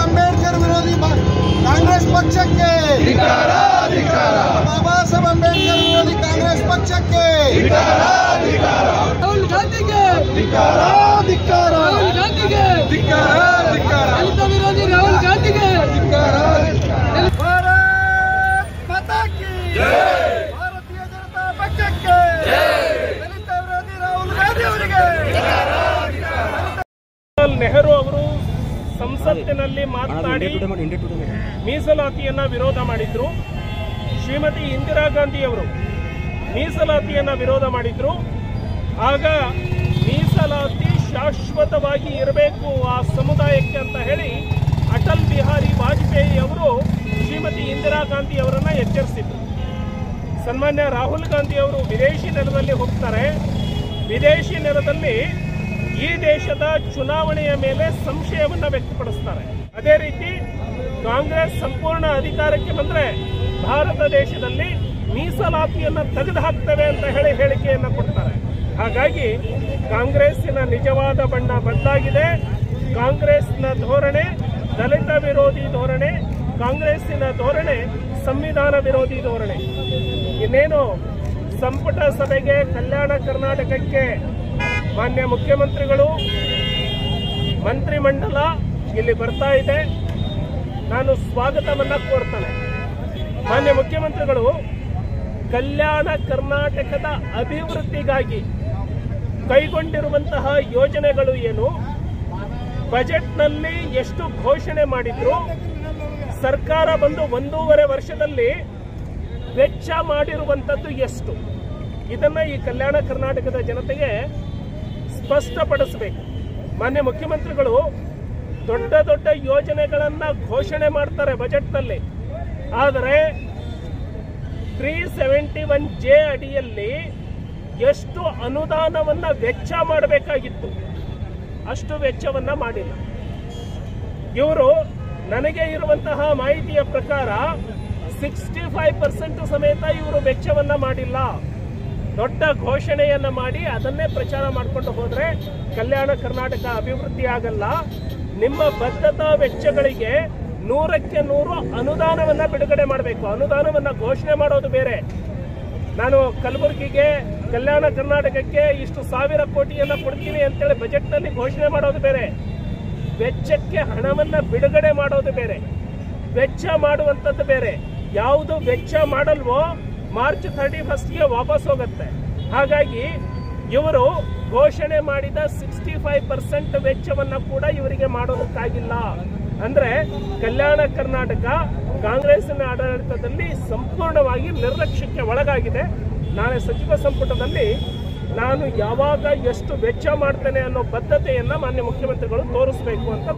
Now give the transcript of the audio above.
अंबेडकर विरोधी कांग्रेस पक्ष के बाबा साहब अंबेडकर विरोधी कांग्रेस पक्ष के राहुल गांधी के राहुल गांधी के दलित विरोधी राहुल गांधी के भारत माता की भारतीय जनता पक्ष के दलित विरोधी राहुल गांधी ಅವರಿಗೆ ನೆಹರು ಅವರು ಸಂಸತ್ತಿನಲ್ಲಿ ಮಾತನಾಡಿ ಮೀಸಲಾತಿಯನ್ನ ವಿರೋಧ ಮಾಡಿದ್ರು. ಶ್ರೀಮತಿ ಇಂದಿರಾ ಗಾಂಧಿ ಅವರು ಮೀಸಲಾತಿಯನ್ನ ವಿರೋಧ ಮಾಡಿದ್ರು. ಆಗ ಮೀಸಲಾತಿ ಶಾಶ್ವತವಾಗಿ ಇರಬೇಕು ಆ ಸಮುದಾಯಕ್ಕೆ ಅಂತ ಹೇಳಿ ಅಟಲ್ ಬಿಹಾರಿ ವಾಜಪೇಯಿ ಅವರು ಶ್ರೀಮತಿ ಇಂದಿರಾ ಗಾಂಧಿ ಅವರನ್ನ ಎಚ್ಚರಿಸಿದ್ರು. ಸನ್ಮಾನ್ಯ ರಾಹುಲ್ ಗಾಂಧಿ ಅವರು ವಿದೇಶಿ ನೆಲದಲ್ಲಿ ಹೋಗ್ತಾರೆ. ವಿದೇಶಿ ನೆಲದಲ್ಲಿ ಈ ದೇಶದ ಚುನಾವಣೆಯ ಮೇಲೆ ಸಂಶಯವನ್ನು ವ್ಯಕ್ತಪಡಿಸ್ತಾರೆ. ಅದೇ ರೀತಿ ಕಾಂಗ್ರೆಸ್ ಸಂಪೂರ್ಣ ಅಧಿಕಾರಕ್ಕೆ ಬಂದರೆ ಭಾರತ ದೇಶದಲ್ಲಿ ಮೀಸಲಾತಿಯನ್ನು ತೆಗೆದುಹಾಕ್ತೇವೆ ಅಂತ ಹೇಳಿ ಹೇಳಿಕೆಯನ್ನು ಕೊಡ್ತಾರೆ. ಹಾಗಾಗಿ ಕಾಂಗ್ರೆಸ್ಸಿನ ನಿಜವಾದ ಬಣ್ಣ ಬದಲಾಗಿದೆ. ಕಾಂಗ್ರೆಸ್ನ ಧೋರಣೆ ದಲಿತ ವಿರೋಧಿ ಧೋರಣೆ, ಕಾಂಗ್ರೆಸ್ಸಿನ ಧೋರಣೆ ಸಂವಿಧಾನ ವಿರೋಧಿ ಧೋರಣೆ. ಇನ್ನೇನು ಸಂಪುಟ ಸಭೆಗೆ ಕಲ್ಯಾಣ ಕರ್ನಾಟಕಕ್ಕೆ ಮಾನ್ಯ ಮುಖ್ಯಮಂತ್ರಿಗಳು ಮಂತ್ರಿಮಂಡಲ ಇಲ್ಲಿ ಬರ್ತಾ ಇದೆ. ನಾನು ಸ್ವಾಗತವನ್ನ ಕೋರ್ತೇನೆ. ಮಾನ್ಯ ಮುಖ್ಯಮಂತ್ರಿಗಳು ಕಲ್ಯಾಣ ಕರ್ನಾಟಕದ ಅಭಿವೃದ್ಧಿಗಾಗಿ ಕೈಗೊಂಡಿರುವಂತಹ ಯೋಜನೆಗಳು ಏನು, ಬಜೆಟ್ನಲ್ಲಿ ಎಷ್ಟು ಘೋಷಣೆ ಮಾಡಿದ್ರು, ಸರ್ಕಾರ ಬಂದು 1.5 ವರ್ಷದಲ್ಲಿ ವೆಚ್ಚ ಮಾಡಿರುವಂಥದ್ದು ಎಷ್ಟು, ಇದನ್ನ ಈ ಕಲ್ಯಾಣ ಕರ್ನಾಟಕದ ಜನತೆಗೆ ಸ್ಪಷ್ಟಪಡಿಸಬೇಕು. ಮಾನ್ಯ ಮುಖ್ಯಮಂತ್ರಿಗಳು ದೊಡ್ಡ ದೊಡ್ಡ ಯೋಜನೆಗಳನ್ನ ಘೋಷಣೆ ಮಾಡ್ತಾರೆ ಬಜೆಟ್ನಲ್ಲಿ. ಆದರೆ 371J ಅಡಿಯಲ್ಲಿ ಎಷ್ಟು ಅನುದಾನವನ್ನ ವೆಚ್ಚ ಮಾಡಬೇಕಾಗಿತ್ತು ಅಷ್ಟು ವೆಚ್ಚವನ್ನ ಮಾಡಿಲ್ಲ. ಇವರು ನನಗೆ ಇರುವಂತಹ ಮಾಹಿತಿಯ ಪ್ರಕಾರ 65% ಸಮೇತ ಇವರು ವೆಚ್ಚವನ್ನ ಮಾಡಿಲ್ಲ. ದೊಡ್ಡ ಘೋಷಣೆಯನ್ನ ಮಾಡಿ ಅದನ್ನೇ ಪ್ರಚಾರ ಮಾಡಿಕೊಂಡು ಹೋದ್ರೆ ಕಲ್ಯಾಣ ಕರ್ನಾಟಕ ಅಭಿವೃದ್ಧಿ ಆಗಲ್ಲ. ನಿಮ್ಮ ಬದ್ಧತಾ ವೆಚ್ಚಗಳಿಗೆ 100ಕ್ಕೆ 100 ಅನುದಾನವನ್ನ ಬಿಡುಗಡೆ ಮಾಡಬೇಕು. ಅನುದಾನವನ್ನ ಘೋಷಣೆ ಮಾಡೋದು ಬೇರೆ. ನಾನು ಕಲಬುರಗಿಗೆ ಕಲ್ಯಾಣ ಕರ್ನಾಟಕಕ್ಕೆ ಇಷ್ಟು 1000 ಕೋಟಿಯನ್ನ ಕೊಡ್ತೀನಿ ಅಂತೇಳಿ ಬಜೆಟ್ನಲ್ಲಿ ಘೋಷಣೆ ಮಾಡೋದು ಬೇರೆ. ವೆಚ್ಚಕ್ಕೆ ಹಣವನ್ನ ಬಿಡುಗಡೆ ಮಾಡೋದು ಬೇರೆ, ವೆಚ್ಚ ಮಾಡುವಂಥದ್ದು ಬೇರೆ. ಯಾವುದು ವೆಚ್ಚ ಮಾಡಲ್ವೋ ಮಾರ್ಚ್ 31ಗೆ ವಾಪಸ್ ಹೋಗುತ್ತೆ. ಹಾಗಾಗಿ ಇವರು ಘೋಷಣೆ ಮಾಡಿದ 65% ವೆಚ್ಚವನ್ನ ಕೂಡ ಇವರಿಗೆ ಮಾಡೋದಕ್ಕಾಗಿಲ್ಲ. ಅಂದ್ರೆ ಕಲ್ಯಾಣ ಕರ್ನಾಟಕ ಕಾಂಗ್ರೆಸ್ನ ಆಡಳಿತದಲ್ಲಿ ಸಂಪೂರ್ಣವಾಗಿ ನಿರ್ಲಕ್ಷ್ಯಕ್ಕೆ ಒಳಗಾಗಿದೆ. ನಾಳೆ ಸಚಿವ ಸಂಪುಟದಲ್ಲಿ ನಾನು ಯಾವಾಗ ಎಷ್ಟು ವೆಚ್ಚ ಮಾಡ್ತೇನೆ ಅನ್ನೋ ಬದ್ಧತೆಯನ್ನ ಮಾನ್ಯ ಮುಖ್ಯಮಂತ್ರಿಗಳು ತೋರಿಸಬೇಕು ಅಂತ